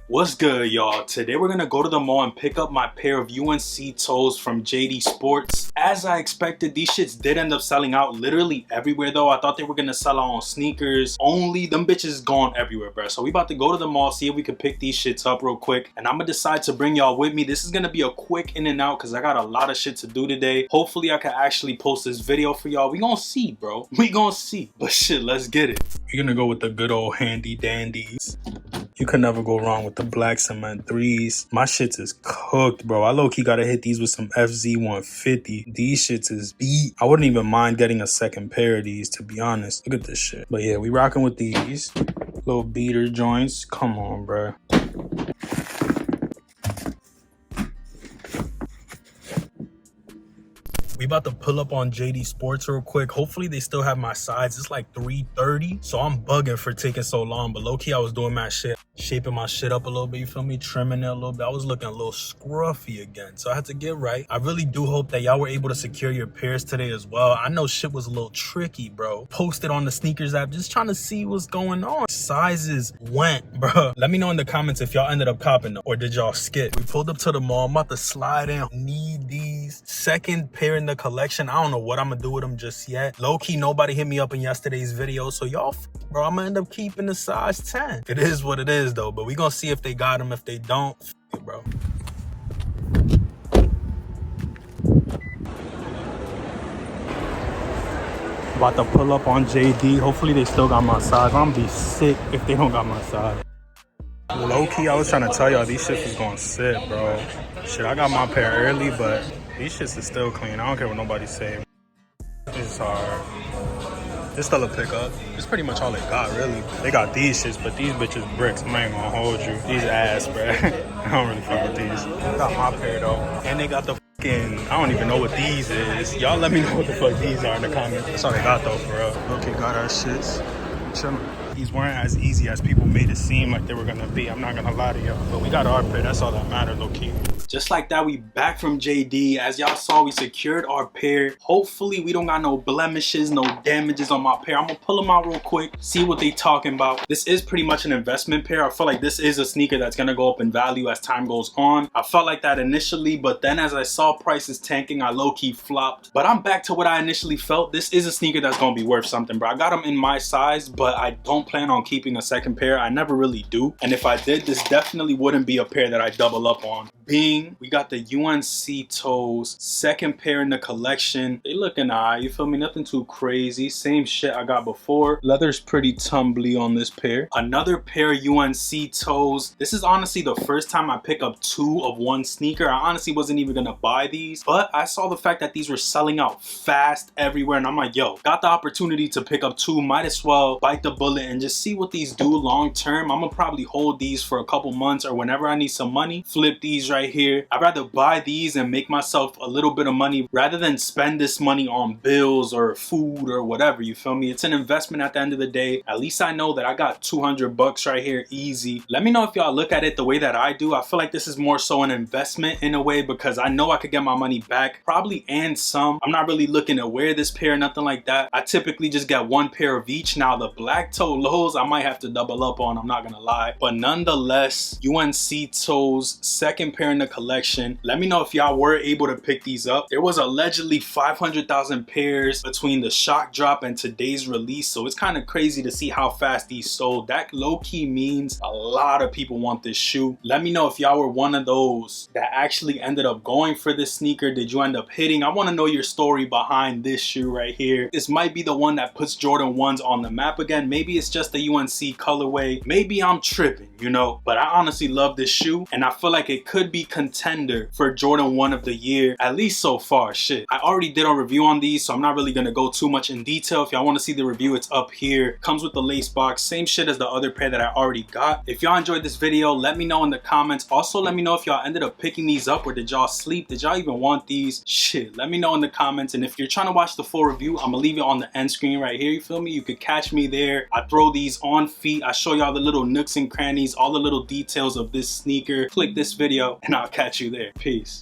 What's good, y'all? Today we're gonna go to the mall and pick up my pair of UNC toes from JDsports. As I expected, these shits did end up selling out literally everywhere though. I thought they were gonna sell out on sneakers only. Them bitches gone everywhere, bro. So we about to go to the mall, see if we can pick these shits up real quick. And I'm gonna decide to bring y'all with me. This is gonna be a quick in and out because I got a lot of shit to do today. Hopefully I can actually post this video for y'all. We gonna see, bro. We gonna see. But shit, let's get it. We're gonna go with the good old handy dandies. You can never go wrong with the black cement 3s. My shits is cooked, bro. I low-key gotta hit these with some FZ150. These shits is beat. I wouldn't even mind getting a second pair of these, to be honest. Look at this shit. But yeah, we rocking with these. Little beater joints. Come on, bro. We about to pull up on JDsports real quick. Hopefully they still have my size. It's like 3:30, so I'm bugging for taking so long. But low-key, I was doing my shit, shaping my shit up a little bit, you feel me? Trimming it a little bit. I was looking a little scruffy again, so I had to get right. I really do hope that y'all were able to secure your pairs today as well. I know shit was a little tricky, bro. Posted on the sneakers app, just trying to see what's going on. Sizes went, bro. Let me know in the comments if y'all ended up copping them or did y'all skip. We pulled up to the mall. I'm about to slide in. Need these. Second pair in the collection. I don't know what I'm gonna do with them just yet. Low-key, nobody hit me up in yesterday's video, so y'all, bro, I'm gonna end up keeping the size 10. It is what it is though, but we gonna see if they got them. If they don't, it, bro. About to pull up on JD. Hopefully they still got my size. I'm gonna be sick if they don't got my size. Low-key, I was trying to tell y'all these shits was gonna sit, bro. Shit, I got my pair early, but these shits is still clean. I don't care what nobody say. This is hard. This still a pickup. It's pretty much all they got, really. They got these shits, but these bitches bricks. I ain't gonna hold you. These ass, bro. I don't really fuck with these. Got my pair though, and they got the fucking, I don't even know what these is. Y'all let me know what the fuck these are in the comments. That's all they got though, for real. Okay, got our shits. Chillin'. These weren't as easy as people made it seem like they were gonna be. I'm not gonna lie to y'all, but we got our pair. That's all that matters, low key. Just like that, we back from JD. As y'all saw, we secured our pair. Hopefully we don't got no blemishes, no damages on my pair. I'm gonna pull them out real quick, see what they talking about. This is pretty much an investment pair. I feel like this is a sneaker that's gonna go up in value as time goes on. I felt like that initially, but then as I saw prices tanking, I low-key flopped. But I'm back to what I initially felt. This is a sneaker that's gonna be worth something, bro. I got them in my size, but I don't plan on keeping a second pair. I never really do. And if I did, this definitely wouldn't be a pair that I double up on. We got the UNC toes, second pair in the collection. They looking alright, you feel me? Nothing too crazy. Same shit I got before. Leather's pretty tumbly on this pair. Another pair of UNC toes. This is honestly the first time I pick up two of one sneaker. I honestly wasn't even gonna buy these, but I saw the fact that these were selling out fast everywhere, and I'm like, yo, got the opportunity to pick up two, might as well bite the bullet and just see what these do long term. I'm gonna probably hold these for a couple months, or whenever I need some money, flip these right here. I'd rather buy these and make myself a little bit of money rather than spend this money on bills or food or whatever, you feel me? It's an investment at the end of the day. At least I know that I got 200 bucks right here, easy. Let me know if y'all look at it the way that I do. I feel like this is more so an investment in a way, because I know I could get my money back, probably, and some. I'm not really looking to wear this pair, nothing like that. I typically just get one pair of each. Now the black toe lows I might have to double up on, I'm not gonna lie, but nonetheless, UNC toes, second pair in the collection. Let me know if y'all were able to pick these up. There was allegedly 500,000 pairs between the shock drop and today's release, so it's kind of crazy to see how fast these sold. That low-key means a lot of people want this shoe. Let me know if y'all were one of those that actually ended up going for this sneaker. Did you end up hitting? I want to know your story behind this shoe right here. This might be the one that puts Jordan 1s on the map again. Maybe it's just the UNC colorway. Maybe I'm tripping, you know, but I honestly love this shoe, and I feel like it could be contender for Jordan 1 of the year, at least so far. Shit, I already did a review on these, so I'm not really gonna go too much in detail. If y'all want to see the review, it's up here. Comes with the lace box, same shit as the other pair that I already got. If y'all enjoyed this video, let me know in the comments. Also, let me know if y'all ended up picking these up, or did y'all sleep? Did y'all even want these? Shit, let me know in the comments. And if you're trying to watch the full review, I'm gonna leave it on the end screen right here, you feel me? You could catch me there. I throw these on feet. I show y'all the little nooks and crannies, all the little details of this sneaker. Click this video and I'll catch you there. Peace.